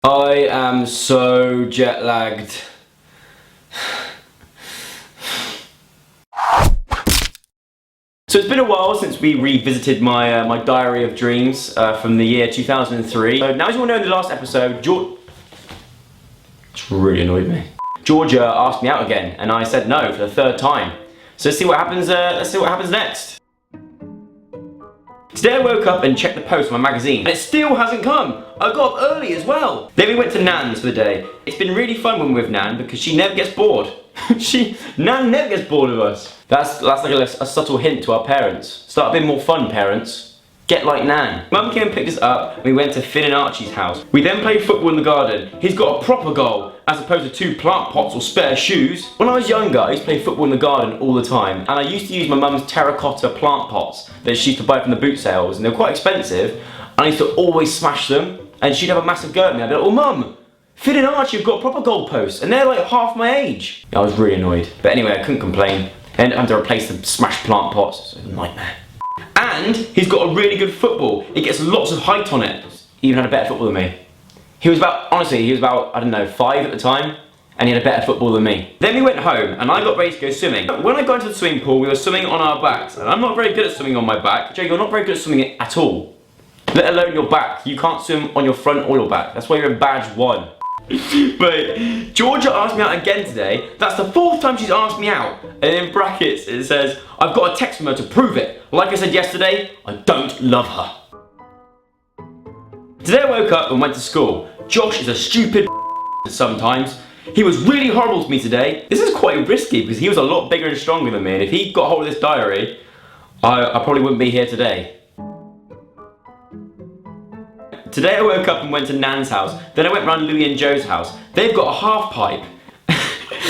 I am so jet lagged. So it's been a while since we revisited my my diary of dreams from the year 2003. So now, as you all know, in the last episode, it's really annoyed me. Georgia asked me out again, and I said no for the third time. So let's see what happens. Let's see what happens next. Today I woke up and checked the post on my magazine, and it still hasn't come. I got up early as well. Then we went to Nan's for the day. It's been really fun when we're with Nan because she never gets bored. Nan never gets bored of us. That's like a subtle hint to our parents. Start a bit more fun, parents. Get like Nan. Mum came and picked us up, and we went to Finn and Archie's house. We then played football in the garden. He's got a proper goal, as opposed to 2 plant pots or spare shoes. When I was younger, I used to play football in the garden all the time, and I used to use my mum's terracotta plant pots that she used to buy from the boot sales, and they were quite expensive, and I used to always smash them, and she'd have a massive go at me. I'd be like, oh Mum, Finn and Archie have got proper goalposts, and they're like half my age. I was really annoyed. But anyway, I couldn't complain. And I had to replace the smashed plant pots. It's a nightmare. And he's got a really good football. He gets lots of height on it. He even had a better football than me. He was about, honestly, he was about, I don't know, 5 at the time, and he had a better football than me. Then we went home, and I got ready to go swimming. When I got into the swimming pool, we were swimming on our backs, and I'm not very good at swimming on my back. Jay, you're not very good at swimming at all. Let alone your back. You can't swim on your front or your back. That's why you're in badge 1. But Georgia asked me out again today. That's the 4th time she's asked me out. And in brackets it says, I've got a text from her to prove it. Like I said yesterday, I don't love her. Today I woke up and went to school. Josh is a stupid sometimes. He was really horrible to me today. This is quite risky because he was a lot bigger and stronger than me, and if he got hold of this diary, I probably wouldn't be here today. Today I woke up and went to Nan's house. Then I went round Louie and Joe's house. They've got a half pipe.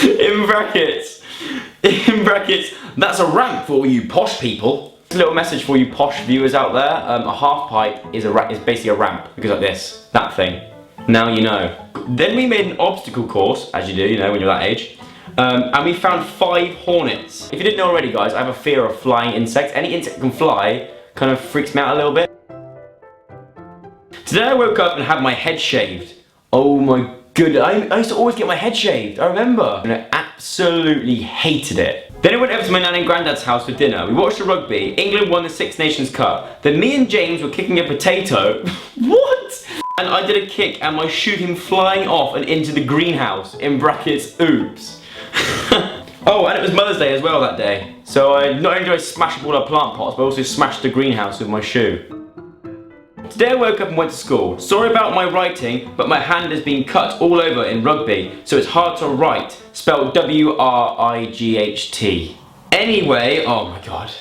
in brackets, that's a ramp for all you posh people. A little message for you posh viewers out there. A half pipe is basically a ramp. It goes like this, that thing. Now you know. Then we made an obstacle course, as you do, you know, when you're that age. And we found 5 hornets. If you didn't know already, guys, I have a fear of flying insects. Any insect that can fly kind of freaks me out a little bit. Today I woke up and had my head shaved. Oh my goodness, I used to always get my head shaved, I remember. And I absolutely hated it. Then I went over to my nan and granddad's house for dinner. We watched the rugby. England won the Six Nations Cup. Then me and James were kicking a potato. What? And I did a kick and my shoe came flying off and into the greenhouse. In brackets, oops. Oh, and it was Mother's Day as well that day. So I not only did I smash up all our plant pots, but I also smashed the greenhouse with my shoe. Today I woke up and went to school. Sorry about my writing, but my hand has been cut all over in rugby, so it's hard to write. Spelled W-R-I-G-H-T. Anyway, oh my god.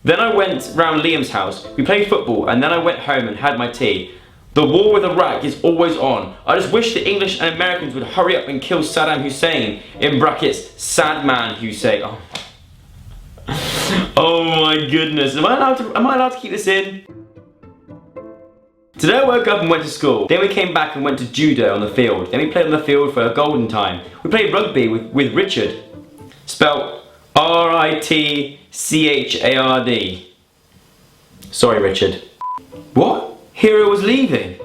Then I went round Liam's house. We played football, and then I went home and had my tea. The war with Iraq is always on. I just wish the English and Americans would hurry up and kill Saddam Hussein. In brackets, sad man Hussein. Oh, oh my goodness. Am I allowed to keep this in? Today I woke up and went to school. Then we came back and went to judo on the field. Then we played on the field for a golden time. We played rugby with Richard. Spelled R-I-T-C-H-A-R-D. Sorry, Richard. What? Hero was leaving.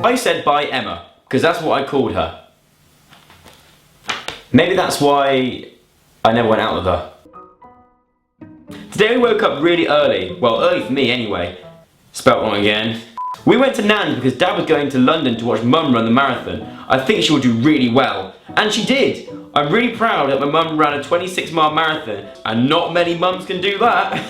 I said bye Emma, because that's what I called her. Maybe that's why I never went out with her. Today we woke up really early. Well, early for me anyway. Spelt wrong again. We went to Nan's because Dad was going to London to watch Mum run the marathon. I think she will do really well. And she did. I'm really proud that my mum ran a 26-mile marathon, and not many mums can do that.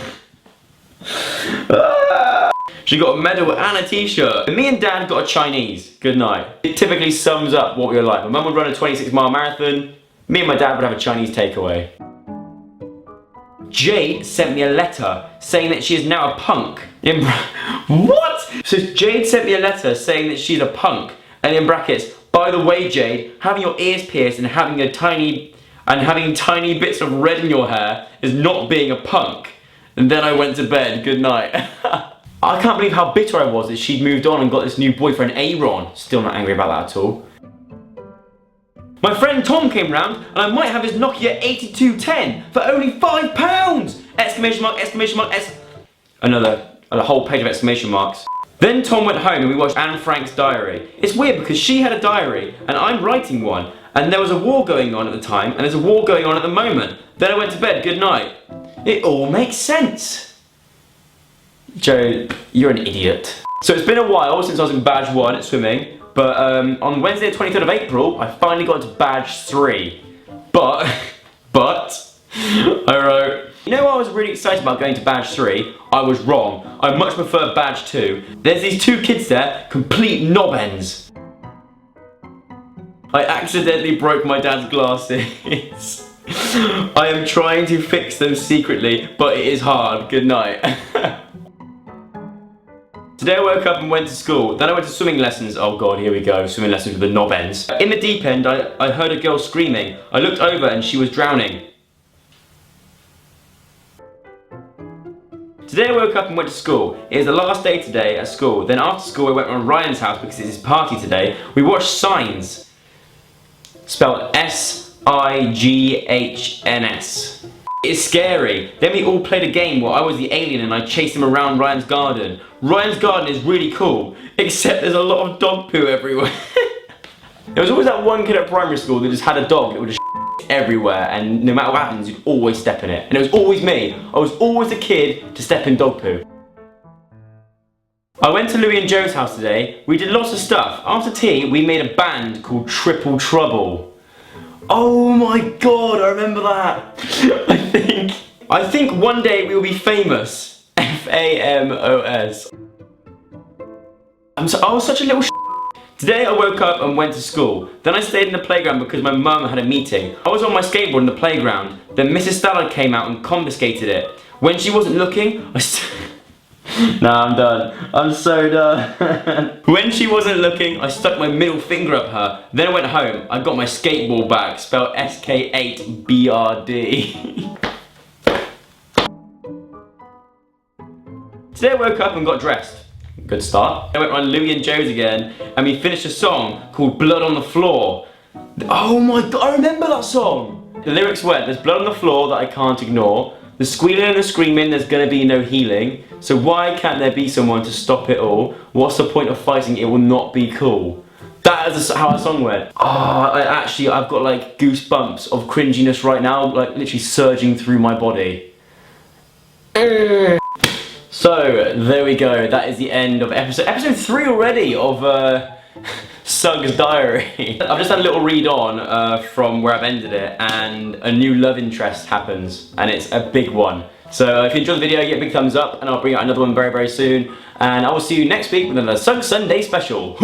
She got a medal and a t-shirt. And me and Dad got a Chinese. Good night. It typically sums up what we were like. My mum would run a 26-mile marathon. Me and my dad would have a Chinese takeaway. Jade sent me a letter saying that she is now a punk. What? So Jade sent me a letter saying that she's a punk, and in brackets, by the way Jade, having your ears pierced and having tiny bits of red in your hair is not being a punk. And then I went to bed. Good night. I can't believe how bitter I was that she'd moved on and got this new boyfriend Aaron. Still not angry about that at all. My friend Tom came round and I might have his Nokia 8210 for only £5! Exclamation mark, exclamation mark, another a whole page of exclamation marks. Then Tom went home and we watched Anne Frank's diary. It's weird because she had a diary and I'm writing one, and there was a war going on at the time and there's a war going on at the moment. Then I went to bed, good night. It all makes sense. Joe, you're an idiot. So it's been a while since I was in badge 1 at swimming, but on Wednesday the 23rd of April, I finally got into badge 3. But, I wrote, you know I was really excited about going to badge 3? I was wrong. I much prefer badge 2. There's these 2 kids there, complete knobends. I accidentally broke my dad's glasses. I am trying to fix them secretly, but it is hard. Good night. Today I woke up and went to school, then I went to swimming lessons. Oh god, here we go, swimming lessons with the knob ends. In the deep end, I heard a girl screaming. I looked over and she was drowning. Today I woke up and went to school. It is the last day today at school. Then after school I went to Ryan's house because it's his party today. We watched Signs. Spelled S-I-G-H-N-S. It's scary. Then we all played a game where I was the alien and I chased him around Ryan's garden. Ryan's garden is really cool, except there's a lot of dog poo everywhere. There was always that one kid at primary school that just had a dog that would just everywhere, and no matter what happens, you'd always step in it. And it was always me. I was always the kid to step in dog poo. I went to Louie and Joe's house today. We did lots of stuff. After tea, we made a band called Triple Trouble. Oh my god, I remember that. I think one day we will be famous. F-A-M-O-S. I was such a little Today I woke up and went to school. Then I stayed in the playground because my mum had a meeting. I was on my skateboard in the playground. Then Mrs. Stallard came out and confiscated it. When she wasn't looking, Nah, I'm done. I'm so done. When she wasn't looking, I stuck my middle finger up her. Then I went home. I got my skateboard back, spelled SK8BRD. Today I woke up and got dressed. Good start. I went on Louie and Joe's again, and we finished a song called Blood on the Floor. Oh my god, I remember that song! The lyrics went, there's blood on the floor that I can't ignore. The squealing and the screaming, there's gonna be no healing. So why can't there be someone to stop it all? What's the point of fighting? It will not be cool. That is how our song went. Oh, I've got like goosebumps of cringiness right now, like literally surging through my body. So, there we go. That is the end of episode 3 already of Sug's diary. I've just had a little read on from where I've ended it, and a new love interest happens, and it's a big one. So if you enjoyed the video, give it a big thumbs up, and I'll bring out another one very, very soon. And I will see you next week with another Sug Sunday special.